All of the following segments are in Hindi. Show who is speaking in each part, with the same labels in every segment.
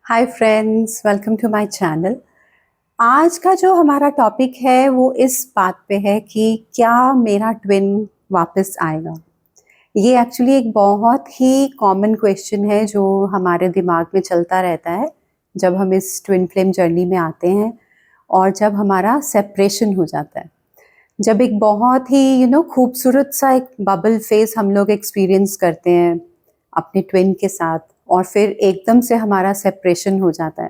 Speaker 1: Hi friends, welcome to my channel. आज का जो हमारा टॉपिक है वो इस बात पे है कि क्या मेरा ट्विन वापस आएगा। ये एक्चुअली एक बहुत ही कॉमन क्वेश्चन है जो हमारे दिमाग में चलता रहता है जब हम इस ट्विन फ्लेम जर्नी में आते हैं और जब हमारा सेपरेशन हो जाता है। जब एक बहुत ही खूबसूरत सा एक बबल फेस हम लोग एक्सपीरियंस करते हैं अपने ट्विन के साथ और फिर एकदम से हमारा सेपरेशन हो जाता है,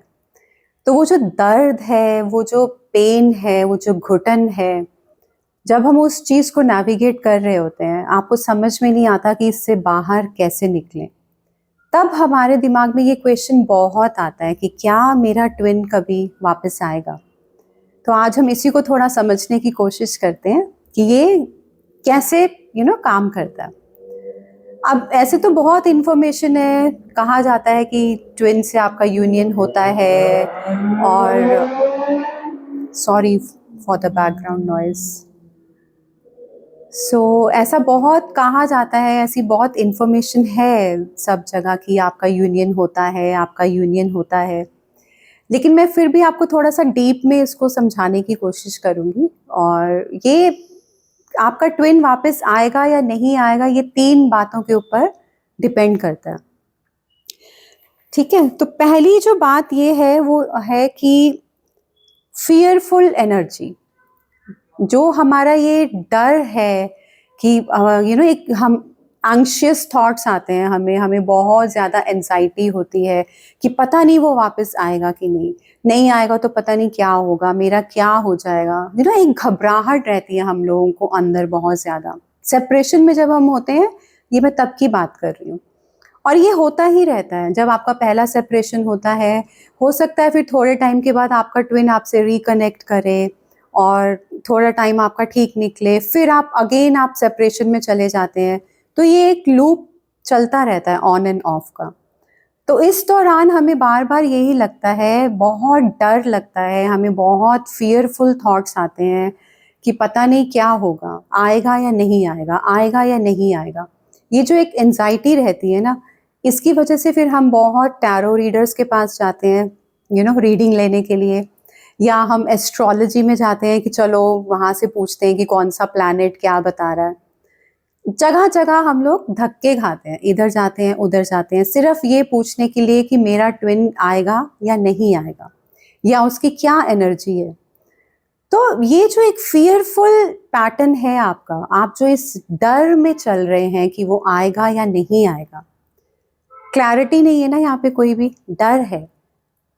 Speaker 1: तो वो जो दर्द है, वो जो पेन है, वो जो घुटन है, जब हम उस चीज़ को नेविगेट कर रहे होते हैं, आपको समझ में नहीं आता कि इससे बाहर कैसे निकलें। तब हमारे दिमाग में ये क्वेश्चन बहुत आता है कि क्या मेरा ट्विन कभी वापस आएगा। तो आज हम इसी को थोड़ा समझने की कोशिश करते हैं कि ये कैसे काम करता है। अब ऐसे तो बहुत इन्फॉर्मेशन है, कहा जाता है कि ट्विन से आपका यूनियन होता है और sorry for the background noise. ऐसा बहुत कहा जाता है, ऐसी बहुत इन्फॉर्मेशन है सब जगह कि आपका यूनियन होता है, आपका यूनियन होता है। लेकिन मैं फिर भी आपको थोड़ा सा डीप में इसको समझाने की कोशिश करूंगी। और ये आपका ट्विन वापस आएगा या नहीं आएगा, ये 3 बातों के ऊपर डिपेंड करता है। ठीक है, तो पहली जो बात ये है वो है कि फियरफुल एनर्जी, जो हमारा ये डर है कि एक हम एंग्शियस थॉट्स आते हैं, हमें हमें बहुत ज़्यादा एंजाइटी होती है कि पता नहीं वो वापस आएगा कि नहीं, नहीं आएगा तो पता नहीं क्या होगा, मेरा क्या हो जाएगा। एक घबराहट रहती है हम लोगों को अंदर बहुत ज़्यादा। सेपरेशन में जब हम होते हैं, ये मैं तब की बात कर रही हूँ, और ये होता ही रहता है जब आपका पहला सेपरेशन होता है। हो सकता है फिर थोड़े टाइम के बाद आपका ट्विन आपसे रिकनेक्ट करे और थोड़ा टाइम आपका ठीक निकले, फिर आप अगेन आप सेपरेशन में चले जाते हैं। तो ये एक लूप चलता रहता है ऑन एंड ऑफ का। तो इस दौरान हमें बार बार यही लगता है, बहुत डर लगता है, हमें बहुत फियरफुल थॉट्स आते हैं कि पता नहीं क्या होगा, आएगा या नहीं आएगा, आएगा या नहीं आएगा। ये जो एक एंजाइटी रहती है ना, इसकी वजह से फिर हम बहुत टैरो रीडर्स के पास जाते हैं रीडिंग लेने के लिए, या हम एस्ट्रोलॉजी में जाते हैं कि चलो वहाँ से पूछते हैं कि कौन सा प्लैनेट क्या बता रहा है। जगह जगह हम लोग धक्के खाते हैं, इधर जाते हैं उधर जाते हैं, सिर्फ ये पूछने के लिए कि मेरा ट्विन आएगा या नहीं आएगा, या उसकी क्या एनर्जी है। तो ये जो एक फियरफुल पैटर्न है आपका, आप जो इस डर में चल रहे हैं कि वो आएगा या नहीं आएगा, क्लैरिटी नहीं है ना यहाँ पे, कोई भी डर है।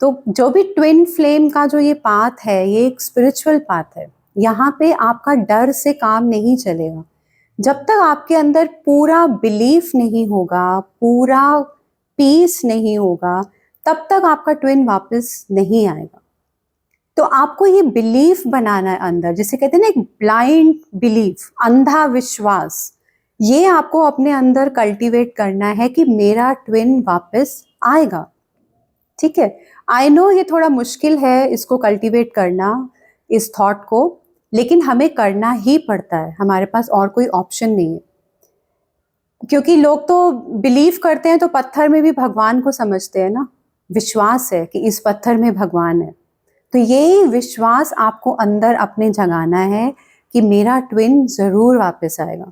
Speaker 1: तो जो भी ट्विन फ्लेम का जो ये पाथ है, ये एक स्पिरिचुअल पाथ है। यहाँ पे आपका डर से काम नहीं चलेगा। जब तक आपके अंदर पूरा बिलीफ नहीं होगा, पूरा पीस नहीं होगा, तब तक आपका ट्विन वापस नहीं आएगा। तो आपको ये बिलीफ बनाना है अंदर, जिसे कहते हैं ना एक ब्लाइंड बिलीफ, अंधा विश्वास। ये आपको अपने अंदर कल्टीवेट करना है कि मेरा ट्विन वापस आएगा। ठीक है, आई नो ये थोड़ा मुश्किल है इसको कल्टीवेट करना, इस थॉट को, लेकिन हमें करना ही पड़ता है, हमारे पास और कोई ऑप्शन नहीं है। क्योंकि लोग तो बिलीव करते हैं तो पत्थर में भी भगवान को समझते हैं ना, विश्वास है कि इस पत्थर में भगवान है। तो यही विश्वास आपको अंदर अपने जगाना है कि मेरा ट्विन जरूर वापस आएगा।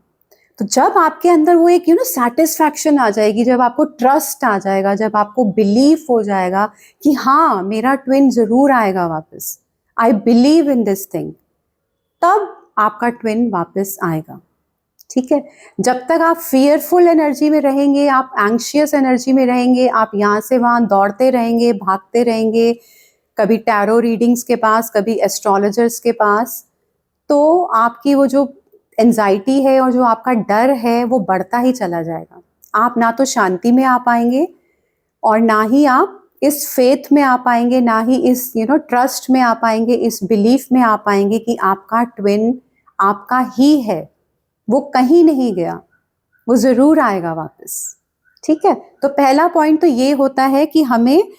Speaker 1: तो जब आपके अंदर वो एक सेटिस्फैक्शन आ जाएगी, जब आपको ट्रस्ट आ जाएगा, जब आपको बिलीव हो जाएगा कि हाँ मेरा ट्विन जरूर आएगा वापस, I believe in this thing, तब आपका ट्विन वापस आएगा। ठीक है, जब तक आप फियरफुल एनर्जी में रहेंगे, आप एंग्शियस एनर्जी में रहेंगे, आप यहाँ से वहाँ दौड़ते रहेंगे, भागते रहेंगे, कभी टैरो रीडिंग्स के पास, कभी एस्ट्रोलॉजर्स के पास, तो आपकी वो जो एंजाइटी है और जो आपका डर है वो बढ़ता ही चला जाएगा। आप ना तो शांति में आ पाएंगे, और ना ही आप इस फेथ में आ पाएंगे, ना ही इस ट्रस्ट में आ पाएंगे, इस बिलीफ में आ पाएंगे कि आपका ट्विन आपका ही है, वो कहीं नहीं गया, वो जरूर आएगा वापस। ठीक है, तो पहला पॉइंट तो ये होता है कि हमें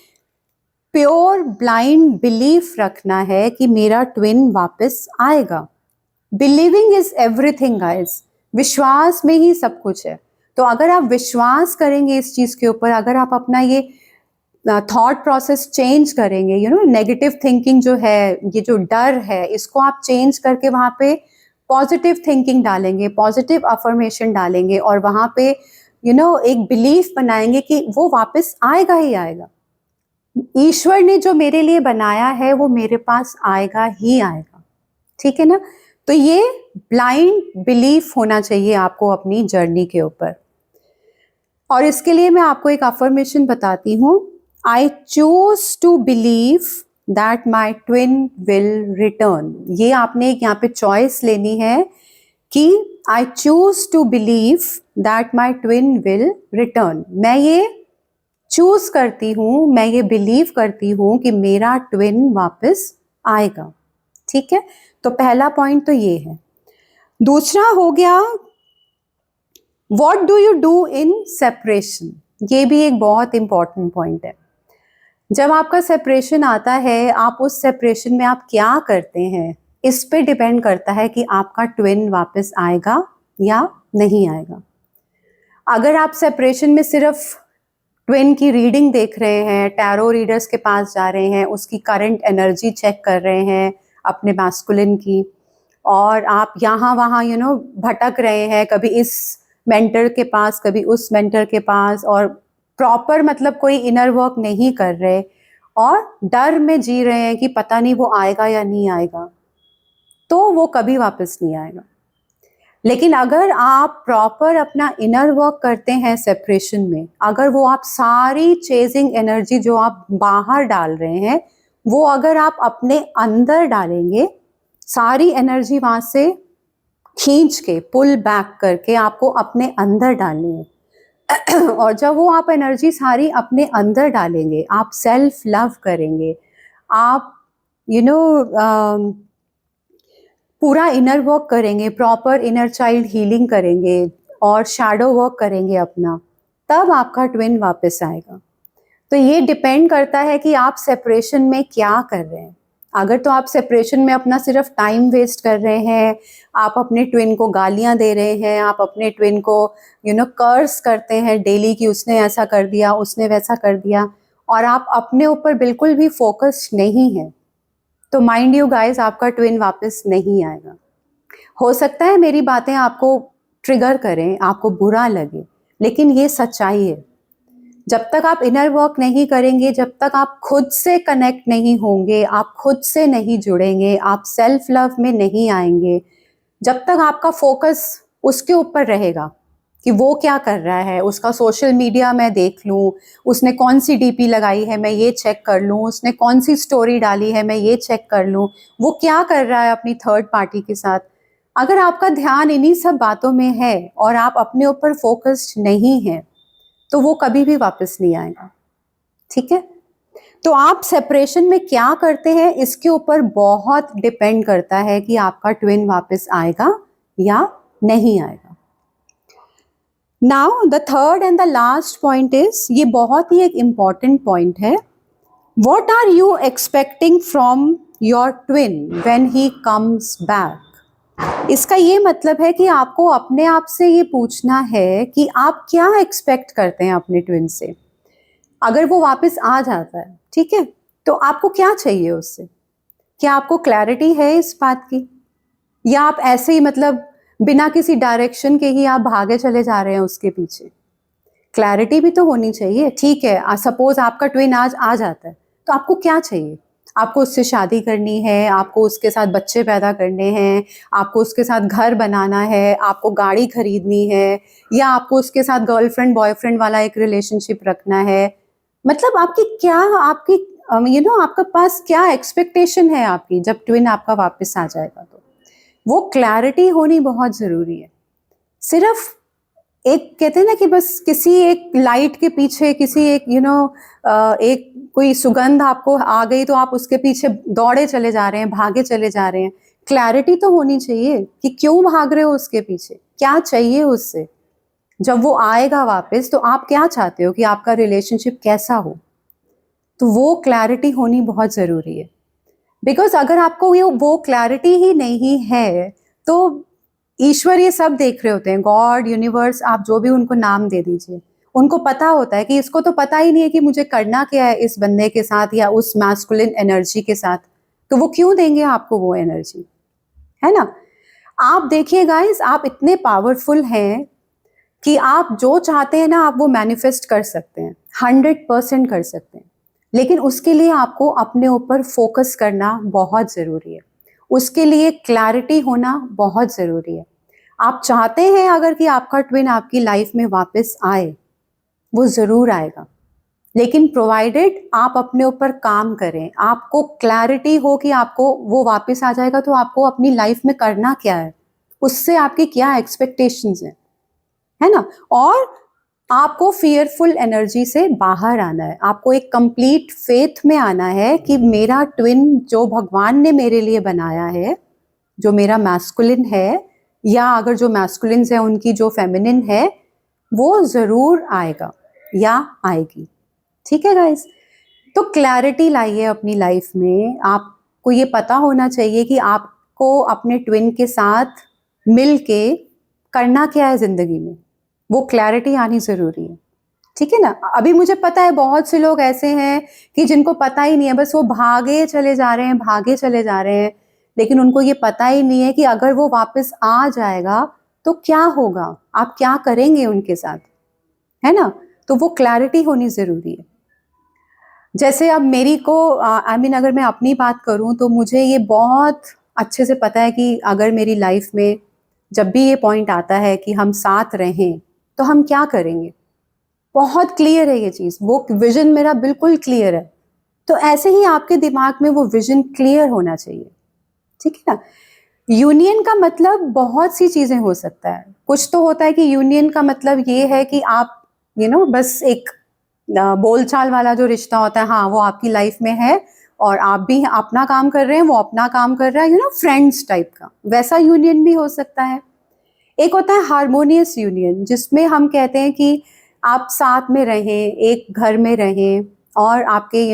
Speaker 1: प्योर ब्लाइंड बिलीफ रखना है कि मेरा ट्विन वापस आएगा। बिलीविंग इज एवरीथिंग गाइस, विश्वास में ही सब कुछ है। तो अगर आप विश्वास करेंगे इस चीज के ऊपर, अगर आप अपना ये थॉट प्रोसेस चेंज करेंगे, नेगेटिव थिंकिंग जो है, ये जो डर है, इसको आप चेंज करके वहाँ पे पॉजिटिव थिंकिंग डालेंगे, पॉजिटिव अफर्मेशन डालेंगे, और वहाँ पे एक बिलीफ बनाएंगे कि वो वापस आएगा ही आएगा। ईश्वर ने जो मेरे लिए बनाया है वो मेरे पास आएगा ही आएगा, ठीक है ना। तो ये ब्लाइंड बिलीफ होना चाहिए आपको अपनी जर्नी के ऊपर। और इसके लिए मैं आपको एक अफर्मेशन बताती हूँ। I choose to believe that my twin will return. ये आपने एक यहाँ पे चॉइस लेनी है कि I choose to believe that my twin will return. मैं ये चूज करती हूँ, मैं ये बिलीव करती हूँ कि मेरा ट्विन वापस आएगा, ठीक है। तो पहला पॉइंट तो ये है। दूसरा हो गया, what do you do in separation. ये भी एक बहुत इंपॉर्टेंट पॉइंट है। जब आपका सेपरेशन आता है, आप उस सेपरेशन में आप क्या करते हैं, इस पे डिपेंड करता है कि आपका ट्विन वापस आएगा या नहीं आएगा। अगर आप सेपरेशन में सिर्फ ट्विन की रीडिंग देख रहे हैं, टैरो रीडर्स के पास जा रहे हैं, उसकी करंट एनर्जी चेक कर रहे हैं अपने मैस्कुलिन की, और आप यहाँ वहाँ भटक रहे हैं, कभी इस मेंटर के पास कभी उस मेंटर के पास, और प्रॉपर मतलब कोई इनर वर्क नहीं कर रहे, और डर में जी रहे हैं कि पता नहीं वो आएगा या नहीं आएगा, तो वो कभी वापस नहीं आएगा। लेकिन अगर आप प्रॉपर अपना इनर वर्क करते हैं सेपरेशन में, अगर वो आप सारी चेजिंग एनर्जी जो आप बाहर डाल रहे हैं, वो अगर आप अपने अंदर डालेंगे, सारी एनर्जी वहां से खींच के पुल बैक करके आपको अपने अंदर डालनी है। और जब वो आप एनर्जी सारी अपने अंदर डालेंगे, आप सेल्फ लव करेंगे, आप पूरा इनर वर्क करेंगे, प्रॉपर इनर चाइल्ड हीलिंग करेंगे और शैडो वर्क करेंगे अपना, तब आपका ट्विन वापस आएगा। तो ये डिपेंड करता है कि आप सेपरेशन में क्या कर रहे हैं। अगर तो आप सेपरेशन में अपना सिर्फ टाइम वेस्ट कर रहे हैं, आप अपने ट्विन को गालियां दे रहे हैं, आप अपने ट्विन को कर्स करते हैं डेली कि उसने ऐसा कर दिया, उसने वैसा कर दिया, और आप अपने ऊपर बिल्कुल भी फोकस नहीं है, तो माइंड यू गाइस, आपका ट्विन वापस नहीं आएगा। हो सकता है मेरी बातें आपको ट्रिगर करें, आपको बुरा लगे, लेकिन ये सच्चाई है। जब तक आप इनर वर्क नहीं करेंगे, जब तक आप खुद से कनेक्ट नहीं होंगे, आप खुद से नहीं जुड़ेंगे, आप सेल्फ लव में नहीं आएंगे, जब तक आपका फोकस उसके ऊपर रहेगा कि वो क्या कर रहा है, उसका सोशल मीडिया मैं देख लूँ, उसने कौन सी डीपी लगाई है मैं ये चेक कर लूँ, उसने कौन सी स्टोरी डाली है मैं ये चेक कर लूँ, वो क्या कर रहा है अपनी थर्ड पार्टी के साथ। अगर आपका ध्यान इन्हीं सब बातों में है और आप अपने ऊपर फोकस्ड नहीं हैं, तो वो कभी भी वापस नहीं आएगा, ठीक है। तो आप सेपरेशन में क्या करते हैं, इसके ऊपर बहुत डिपेंड करता है कि आपका ट्विन वापस आएगा या नहीं आएगा। Now the third and the last point is, ये बहुत ही एक इंपॉर्टेंट पॉइंट है, what are you expecting from your twin when he comes back. इसका ये मतलब है कि आपको अपने आप से ये पूछना है कि आप क्या एक्सपेक्ट करते हैं अपने ट्विन से। अगर वो वापस आ जाता है, ठीक है, तो आपको क्या चाहिए उससे? क्या आपको क्लैरिटी है इस बात की, या आप ऐसे ही मतलब बिना किसी डायरेक्शन के ही आप भागे चले जा रहे हैं उसके पीछे? क्लैरिटी भी तो होनी चाहिए, ठीक है। सपोज आपका ट्विन आज आ जाता है, तो आपको क्या चाहिए? आपको उससे शादी करनी है, आपको उसके साथ बच्चे पैदा करने हैं, आपको उसके साथ घर बनाना है, आपको गाड़ी खरीदनी है, या आपको उसके साथ गर्लफ्रेंड बॉयफ्रेंड वाला एक रिलेशनशिप रखना है? मतलब आपकी क्या, आपकी आपके पास क्या एक्सपेक्टेशन है आपकी जब ट्विन आपका वापस आ जाएगा? तो वो क्लैरिटी होनी बहुत ज़रूरी है। सिर्फ एक कहते हैं ना कि बस किसी एक लाइट के पीछे, किसी एक एक कोई सुगंध आपको आ गई तो आप उसके पीछे दौड़े चले जा रहे हैं, भागे चले जा रहे हैं। क्लैरिटी तो होनी चाहिए कि क्यों भाग रहे हो उसके पीछे, क्या चाहिए उससे। जब वो आएगा वापस तो आप क्या चाहते हो कि आपका रिलेशनशिप कैसा हो, तो वो क्लैरिटी होनी बहुत ज़रूरी है। बिकॉज अगर आपको वो क्लैरिटी ही नहीं है, तो ईश्वर ये सब देख रहे होते हैं, गॉड, यूनिवर्स, आप जो भी उनको नाम दे दीजिए, उनको पता होता है कि इसको तो पता ही नहीं है कि मुझे करना क्या है इस बंदे के साथ या उस मैस्कुलिन एनर्जी के साथ, तो वो क्यों देंगे आपको वो एनर्जी, है ना? आप देखिए गाइस, आप इतने पावरफुल हैं कि आप जो चाहते हैं ना आप वो मैनिफेस्ट कर सकते हैं, 100% कर सकते हैं। लेकिन उसके लिए आपको अपने ऊपर फोकस करना बहुत ज़रूरी है, उसके लिए क्लैरिटी होना बहुत ज़रूरी है। आप चाहते हैं अगर कि आपका ट्विन आपकी लाइफ में वापस आए, वो ज़रूर आएगा, लेकिन प्रोवाइडेड आप अपने ऊपर काम करें, आपको क्लैरिटी हो कि आपको वो वापस आ जाएगा, तो आपको अपनी लाइफ में करना क्या है, उससे आपकी क्या एक्सपेक्टेशंस हैं, है ना? और आपको फियरफुल एनर्जी से बाहर आना है, आपको एक कंप्लीट फेथ में आना है कि मेरा ट्विन जो भगवान ने मेरे लिए बनाया है, जो मेरा मैस्कुलिन है, या अगर जो मैस्कुलिन्स है उनकी जो फेमिनिन है, वो ज़रूर आएगा या आएगी। ठीक है गाइस? तो क्लैरिटी लाइए अपनी लाइफ में। आपको ये पता होना चाहिए कि आपको अपने ट्विन के साथ मिल के करना क्या है ज़िंदगी में, वो क्लैरिटी आनी ज़रूरी है। ठीक है ना? अभी मुझे पता है बहुत से लोग ऐसे हैं कि जिनको पता ही नहीं है, बस वो भागे चले जा रहे हैं, भागे चले जा रहे हैं, लेकिन उनको ये पता ही नहीं है कि अगर वो वापस आ जाएगा तो क्या होगा, आप क्या करेंगे उनके साथ, है ना? तो वो क्लैरिटी होनी ज़रूरी है। जैसे अब मेरी को आई मीन अगर मैं अपनी बात करूं तो मुझे ये बहुत अच्छे से पता है कि अगर मेरी लाइफ में जब भी ये पॉइंट आता है कि हम साथ रहें तो हम क्या करेंगे, बहुत क्लियर है ये चीज़, वो विजन मेरा बिल्कुल क्लियर है। तो ऐसे ही आपके दिमाग में वो विजन क्लियर होना चाहिए। ठीक है ना? यूनियन का मतलब बहुत सी चीज़ें हो सकता है। कुछ तो होता है कि यूनियन का मतलब ये है कि आप बस एक बोलचाल वाला जो रिश्ता होता है, हाँ, वो आपकी लाइफ में है और आप भी अपना काम कर रहे हैं, वो अपना काम कर रहा है, फ्रेंड्स टाइप का, वैसा यूनियन भी हो सकता है। एक होता है हार्मोनियस यूनियन, जिसमें हम कहते हैं कि आप साथ में रहें, एक घर में रहें और आपके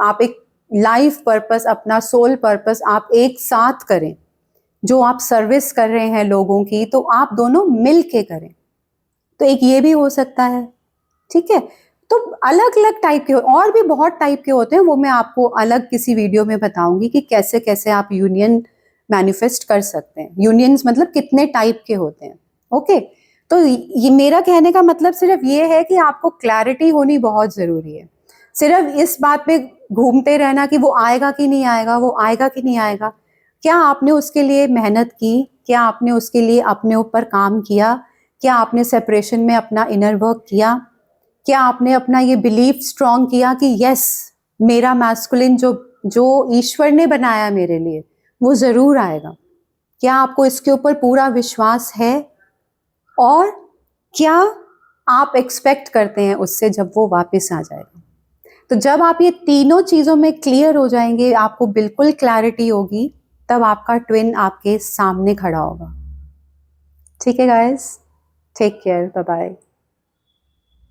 Speaker 1: आप एक लाइफ पर्पस, अपना सोल पर्पस आप एक साथ करें। जो आप सर्विस कर रहे हैं लोगों की, तो आप दोनों मिल के करें। तो एक ये भी हो सकता है। ठीक है? तो अलग अलग टाइप के और भी बहुत टाइप के होते हैं, वो मैं आपको अलग किसी वीडियो में बताऊंगी कि कैसे कैसे आप यूनियन मैनिफेस्ट कर सकते हैं। यूनियंस मतलब कितने टाइप के होते हैं। ओके, तो ये मेरा कहने का मतलब सिर्फ ये है कि आपको क्लैरिटी होनी बहुत ज़रूरी है। सिर्फ इस बात पे घूमते रहना कि वो आएगा कि नहीं आएगा, वो आएगा कि नहीं आएगा, क्या आपने उसके लिए मेहनत की, क्या आपने उसके लिए अपने ऊपर काम किया, क्या आपने सेपरेशन में अपना इनर वर्क किया, क्या आपने अपना ये बिलीफ स्ट्रॉन्ग किया कि यस, मेरा मैस्कुलिन जो जो ईश्वर ने बनाया मेरे लिए, वो ज़रूर आएगा। क्या आपको इसके ऊपर पूरा विश्वास है? और क्या आप एक्सपेक्ट करते हैं उससे जब वो वापस आ जाएगा? तो जब आप ये तीनों चीज़ों में क्लियर हो जाएंगे, आपको बिल्कुल क्लैरिटी होगी, तब आपका ट्विन आपके सामने खड़ा होगा। ठीक है guys, take care, bye bye.